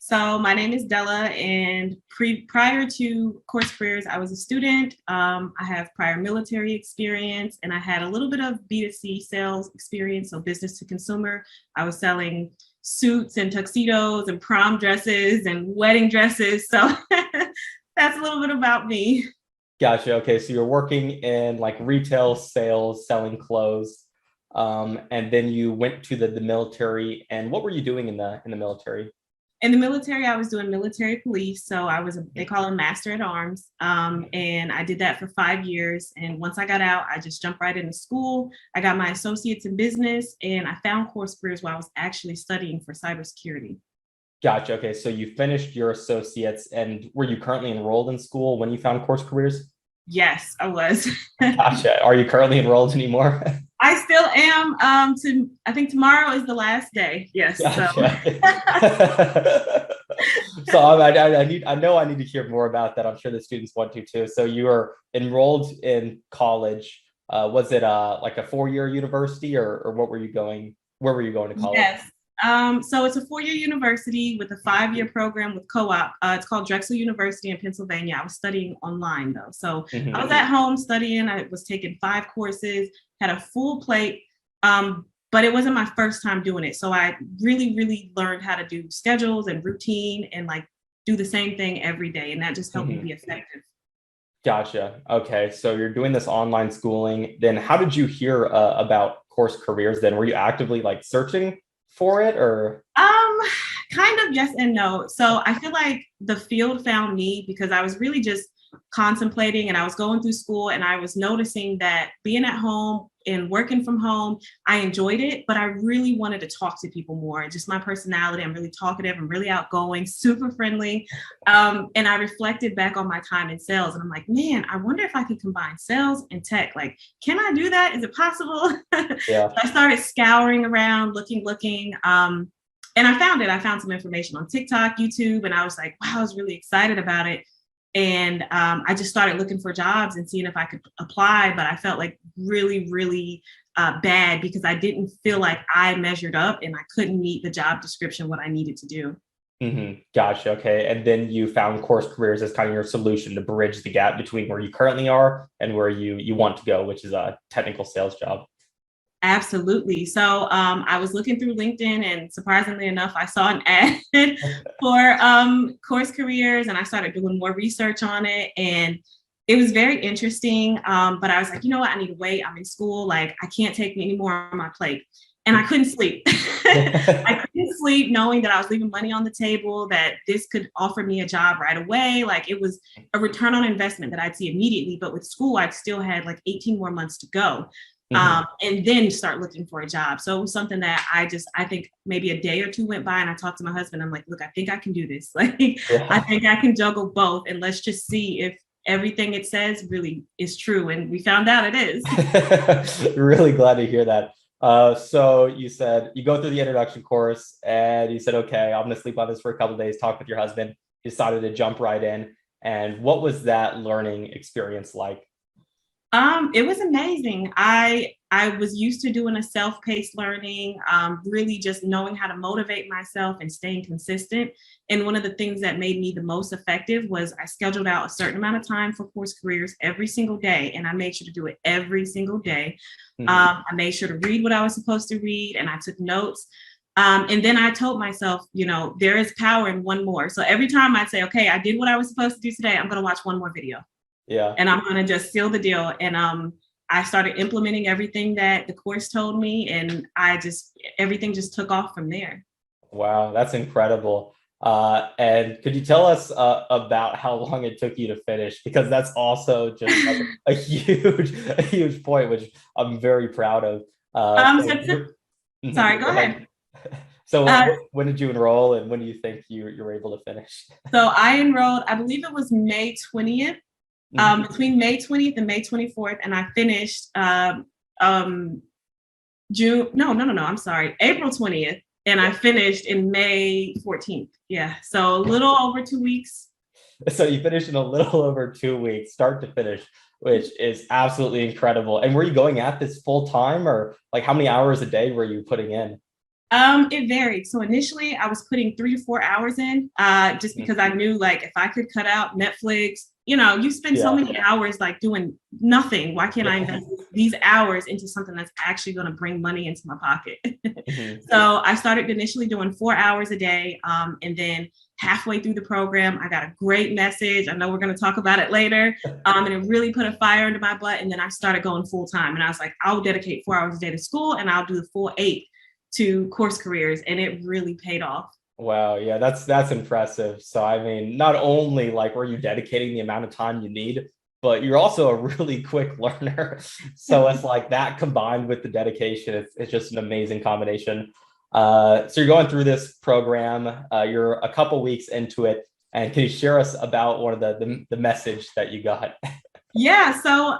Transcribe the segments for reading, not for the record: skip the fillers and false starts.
So my name is Della, and prior to Course Careers, I was a student. I have prior military experience, and I had a little bit of B2C sales experience, so business to consumer. I was selling suits and tuxedos and prom dresses and wedding dresses. So that's a little bit about me. Gotcha. Okay, so you're working in like retail sales, selling clothes, and then you went to the military. And what were you doing in the military? In the military, I was doing military police. So I was, they call them master at arms. And I did that for 5 years. And once I got out, I just jumped right into school. I got my associates in business, and I found Course Careers while I was actually studying for cybersecurity. Gotcha. Okay, so you finished your associates, and were you currently enrolled in school when you found Course Careers? Yes, I was. Gotcha. Are you currently enrolled anymore? I still am. To I think tomorrow is the last day. Yes. So Gotcha. So I know I need to hear more about that. I'm sure the students want to too. So you are enrolled in college. Was it like a 4-year university, or what were you going? Where were you going to college? yes. So it's a 4-year university with a 5-year program with co-op. It's called Drexel University in Pennsylvania. I was studying online though. So I was Mhm. at home studying. I was taking 5 courses, had a full plate. But it wasn't my first time doing it. So I really, really learned how to do schedules and routine and like do the same thing every day. And that just helped me Mhm. be effective. Gotcha. Okay, so you're doing this online schooling. Then how did you hear about Course Careers? Then were you actively like searching for it, or? Um, Kind of yes and no. So I feel like the field found me because I was really just contemplating, and I was going through school, and I was noticing that being at home and working from home, I enjoyed it, but I really wanted to talk to people more. Just my personality, I'm really talkative, I'm really outgoing, super friendly. And I reflected back on my time in sales, and I'm like, man, I wonder if I could combine sales and tech. Like, can I do that? Is it possible? So Yeah. I started scouring around, looking. And I found it. I found some information on TikTok, YouTube, and I was like, wow, I was really excited about it. And I just started looking for jobs and seeing if I could apply, but I felt like really, really bad because I didn't feel like I measured up and I couldn't meet the job description, what I needed to do. Gotcha. Okay. And then you found Course Careers as kind of your solution to bridge the gap between where you currently are and where you want to go, which is a technical sales job. Absolutely. So I was looking through LinkedIn, and surprisingly enough, I saw an ad for Course Careers, and I started doing more research on it. And it was very interesting. But I was like, you know what? I need to wait. I'm in school. Like, I can't take any more on my plate. And I couldn't sleep. I couldn't sleep knowing that I was leaving money on the table, that this could offer me a job right away. Like, it was a return on investment that I'd see immediately. But with school, I still had like 18 more months to go, Mhm. and then start looking for a job. So it was something that I think maybe a day or two went by, and I talked to my husband. I'm like, look, I think I can do this. Like, I Yeah. think I can juggle both, and let's just see if everything it says really is true. And we found out it is. Really glad to hear that. So you said you go through the introduction course and you said, okay, I'm going to sleep on this for a couple of days, talk with your husband, decided to jump right in. And what was that learning experience like? It was amazing. I was used to doing a self-paced learning, really just knowing how to motivate myself and staying consistent. And one of the things that made me the most effective was I scheduled out a certain amount of time for Course Careers every single day, and I made sure to do it every single day. Mhm. I made sure to read what I was supposed to read, and I took notes. And then I told myself, there is power in one more. So every time I'd say, okay, I did what I was supposed to do today, I'm going to watch one more video, Yeah. and I'm going to just seal the deal. And I started implementing everything that the course told me, and everything just took off from there. Wow, that's incredible. And could you tell us about how long it took you to finish? Because that's also just like a huge point, which I'm very proud of. So So sorry, go go ahead. ahead. So Uh, when did you enroll, and when do you think you were able to finish? so I enrolled, I believe it was May 20th, Mhm. between May 20th and May 24th, and I finished um, June, no, I'm sorry, April 20th, and I Yeah. finished in May 14th. Yeah, so a little over 2 weeks. So you finished in a little over 2 weeks, start to finish, which is absolutely incredible. And were you going at this full time, or like how many hours a day were you putting in? It varied. So initially I was putting 3 to 4 hours in, just because I knew like if I could cut out Netflix, you spend so Yeah. many hours like doing nothing. Why can't I Yeah. invest these hours into something that's actually going to bring money into my pocket? Mhm. So I started initially doing 4 hours a day. And then halfway through the program, I got a great message. I know we're going to talk about it later. And it really put a fire into my butt. And then I started going full time. And I was like, I'll dedicate 4 hours a day to school and I'll do the full 8 to course careers, and it really paid off. Wow, yeah, that's impressive. So I mean, not only like were you dedicating the amount of time you need, but you're also a really quick learner. So it's like that combined with the dedication, it's just an amazing combination. So you're going through this program, you're a couple weeks into it, and can you share us about one of the message that you got? Yeah, so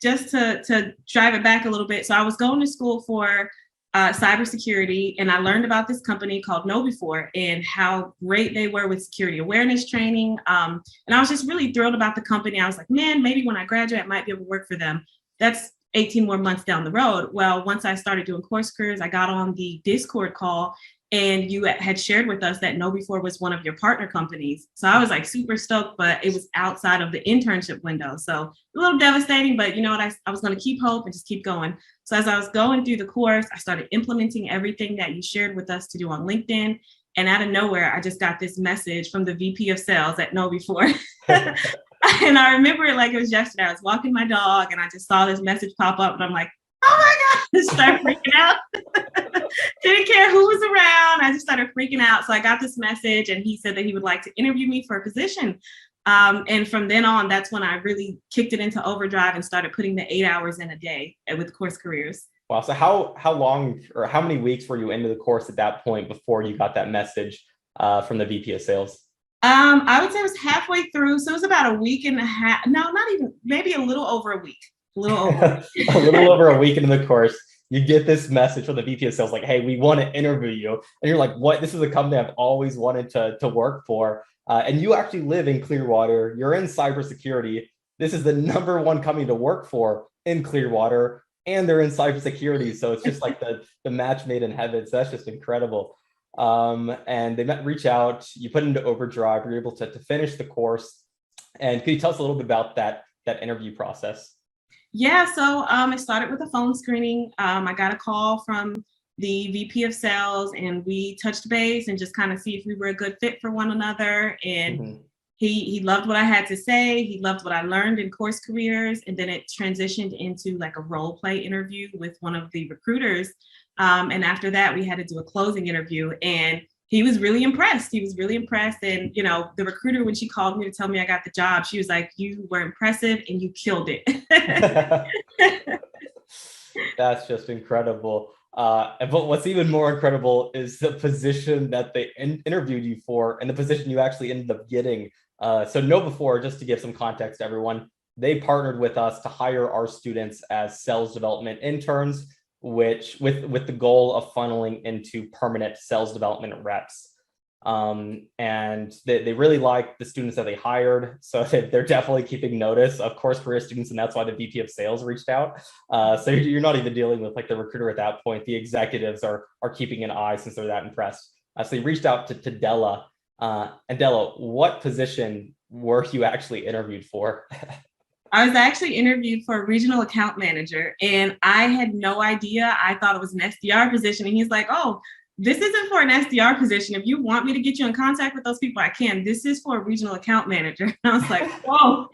just to drive it back a little bit, so I was going to school for cybersecurity, and I learned about this company called KnowBe4 and how great they were with security awareness training. And I was just really thrilled about the company. I was like, man, maybe when I graduate, I might be able to work for them. That's 18 more months down the road. Well, once I started doing course careers, I got on the Discord call, and you had shared with us that KnowBe4 was one of your partner companies. So I was like super stoked, but it was outside of the internship window. So a little devastating, but you know what? I was going to keep hope and just keep going. So as I was going through the course, I started implementing everything that you shared with us to do on LinkedIn. And out of nowhere, I just got this message from the VP of sales at KnowBe4. And I remember it like it was yesterday. I was walking my dog and I just saw this message pop up and I'm like, oh my God, I started freaking out. Didn't care who was around. I just started freaking out. So I got this message and he said that he would like to interview me for a position. And from then on, that's when I really kicked it into overdrive and started putting the 8 hours in a day with course careers. Wow. So how long or how many weeks were you into the course at that point before you got that message from the VP of sales? I would say it was halfway through. So it was about a week and a half. No, not even, maybe a little over a week. A little over. A little over a week into the course, you get this message from the VP of sales like, hey, we want to interview you. And you're like, what? This is a company I've always wanted to work for. And you actually live in Clearwater. You're in cybersecurity. This is the number one company to work for in Clearwater, and they're in cybersecurity. So it's just like the match made in heaven. So that's just incredible. And they reach out, you put into overdrive, you're able to finish the course. And could you tell us a little bit about that interview process? Yeah, so it started with a phone screening. I got a call from the VP of sales and we touched base and just kind of see if we were a good fit for one another. And Mhm. he loved what I had to say. He loved what I learned in course careers. And then it transitioned into like a role play interview with one of the recruiters. And after that, we had to do a closing interview. And he was really impressed. He was really impressed. And, the recruiter, when she called me to tell me I got the job, she was like, you were impressive and you killed it. That's just incredible. But what's even more incredible is the position that they interviewed you for and the position you actually ended up getting. So KnowBe4, just to give some context to everyone, they partnered with us to hire our students as sales development interns, which with the goal of funneling into permanent sales development reps. And they really like the students that they hired. So they're definitely keeping notice of course career students, and that's why the VP of sales reached out. So you're not even dealing with like the recruiter at that point. The executives are keeping an eye since they're that impressed. So you reached out to Della. And Della, what position were you actually interviewed for? I was actually interviewed for a regional account manager and I had no idea. I thought it was an SDR position. And he's like, oh, this isn't for an SDR position. If you want me to get you in contact with those people, I can. This is for a regional account manager. And I was like, whoa.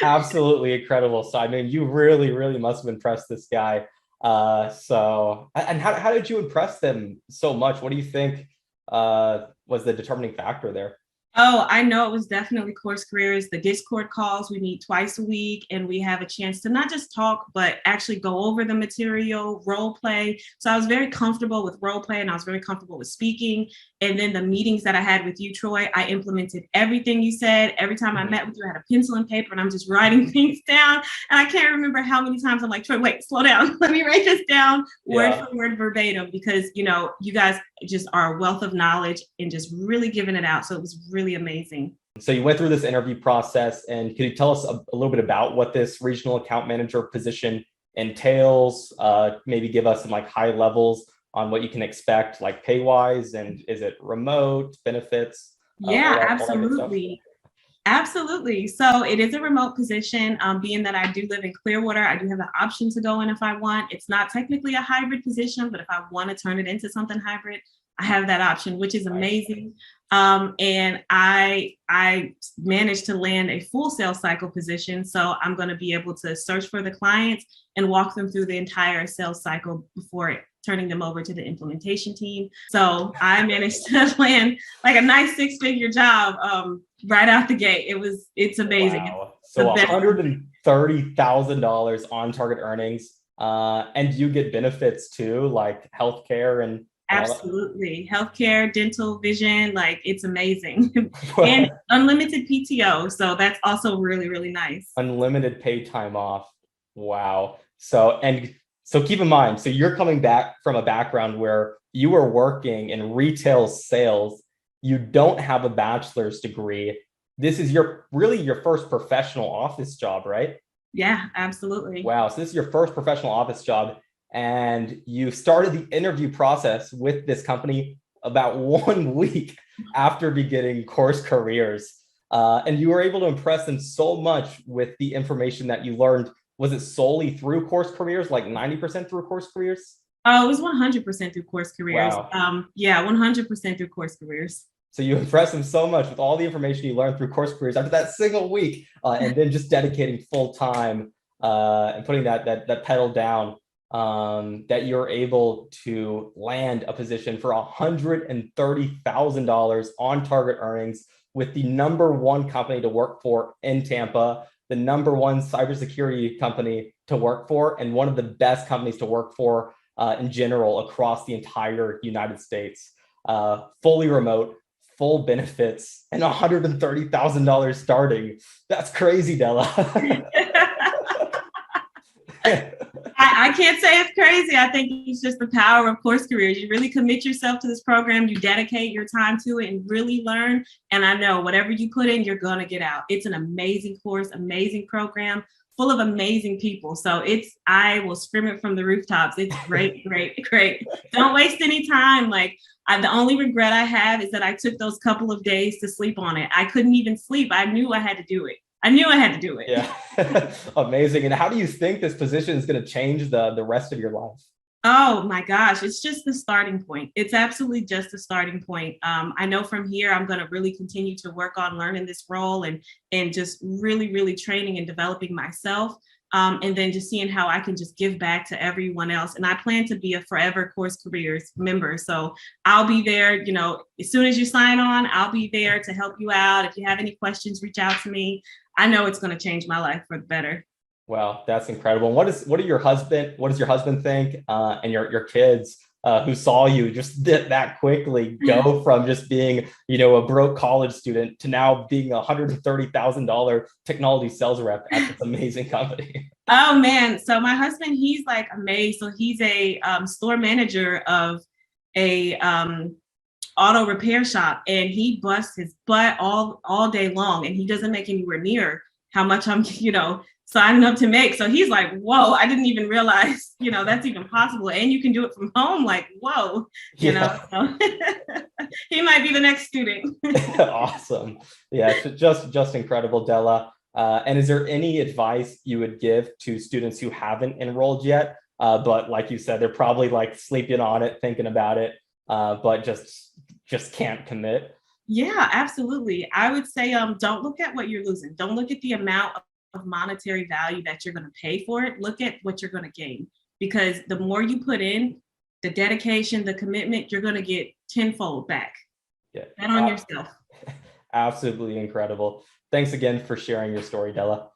Absolutely incredible. So, I mean, you really, really must have impressed this guy. And how did you impress them so much? What do you think was the determining factor there? Oh, I know it was definitely course careers. The Discord calls, we meet twice a week and we have a chance to not just talk, but actually go over the material, role play. So I was very comfortable with role play and I was very comfortable with speaking. And then the meetings that I had with you, Troy, I implemented everything you said. Every time I met with you, I had a pencil and paper and I'm just writing things down. And I can't remember how many times I'm like, Troy, wait, slow down. Let me write this down word for word verbatim because, you guys just are a wealth of knowledge and just really giving it out. So it was really amazing. So you went through this interview process, and could you tell us a little bit about what this regional account manager position entails? Maybe give us some like high levels on what you can expect, like pay wise, and is it remote, benefits, Yeah, all that good stuff. absolutely. Absolutely. So it is a remote position. Being that I do live in Clearwater, I do have the option to go in if I want. It's not technically a hybrid position, but if I want to turn it into something hybrid, I have that option, which is Nice. amazing. And I managed to land a full sales cycle position. So I'm going to be able to search for the clients and walk them through the entire sales cycle before turning them over to the implementation team. So I managed to land like a nice 6-figure job right out the gate. It's amazing. Wow. It's So the best. $130,000 on target earnings. And you get benefits too, like healthcare and all that. Absolutely. Healthcare, dental, vision, like it's amazing. Well, And unlimited PTO. So that's also really, really nice. unlimited paid time off. Wow. So keep in mind, so you're coming back from a background where you were working in retail sales. You don't have a bachelor's degree. This is really your first professional office job, right? Yeah, absolutely. Wow. So this is your first professional office job, and you started the interview process with this company about 1 week after beginning Course Careers. And you were able to impress them so much with the information that you learned. Was it solely through Course Careers, like 90% through Course Careers? Oh, it was 100% through Course Careers. Wow. Yeah, 100% through Course Careers. So you impressed them so much with all the information you learned through Course Careers after that single week, and then just dedicating full time and putting that pedal down, that you're able to land a position for $130,000 on target earnings with the #1 company to work for in Tampa, the #1 cybersecurity company to work for, and one of the best companies to work for in general across the entire United States. Fully remote, full benefits, and $130,000 starting. That's crazy, Della. I can't say it's crazy. I think it's just the power of Course Careers. You really commit yourself to this program, you dedicate your time to it and really learn. And I know whatever you put in, you're going to get out. It's an amazing course, amazing program, full of amazing people. So I will scream it from the rooftops. It's great, great, great. Don't waste any time. Like the only regret I have is that I took those couple of days to sleep on it. I couldn't even sleep. I knew I had to do it. Yeah. Amazing. And how do you think this position is going to change the rest of your life? Oh my gosh, it's just the starting point. It's absolutely just the starting point. I know from here, I'm going to really continue to work on learning this role and just really, really training and developing myself. And then just seeing how I can just give back to everyone else. And I plan to be a forever Course Careers member. So I'll be there, as soon as you sign on, I'll be there to help you out. If you have any questions, reach out to me. I know it's going to change my life for the better. Wow, that's incredible. What does your husband think, and your kids who saw you just that quickly go from just being, a broke college student to now being $130,000 technology sales rep at this amazing company? Oh man, so my husband, he's like amazed. So he's a store manager of a auto repair shop, and he busts his butt all day long, and he doesn't make anywhere near how much I'm signing up to make. So he's like, whoa, I didn't even realize that's even possible, and you can do it from home. Like, whoa, so he might be the next student. Awesome. Yeah, just incredible, Della. And is there any advice you would give to students who haven't enrolled yet, but like you said, they're probably like sleeping on it, thinking about it, but just can't commit? Yeah, absolutely. I would say don't look at what you're losing. Don't look at the amount of monetary value that you're going to pay for it. Look at what you're going to gain, because the more you put in, the dedication, the commitment, you're going to get tenfold back. Yeah. Bet on yourself. Absolutely incredible. Thanks again for sharing your story, Della.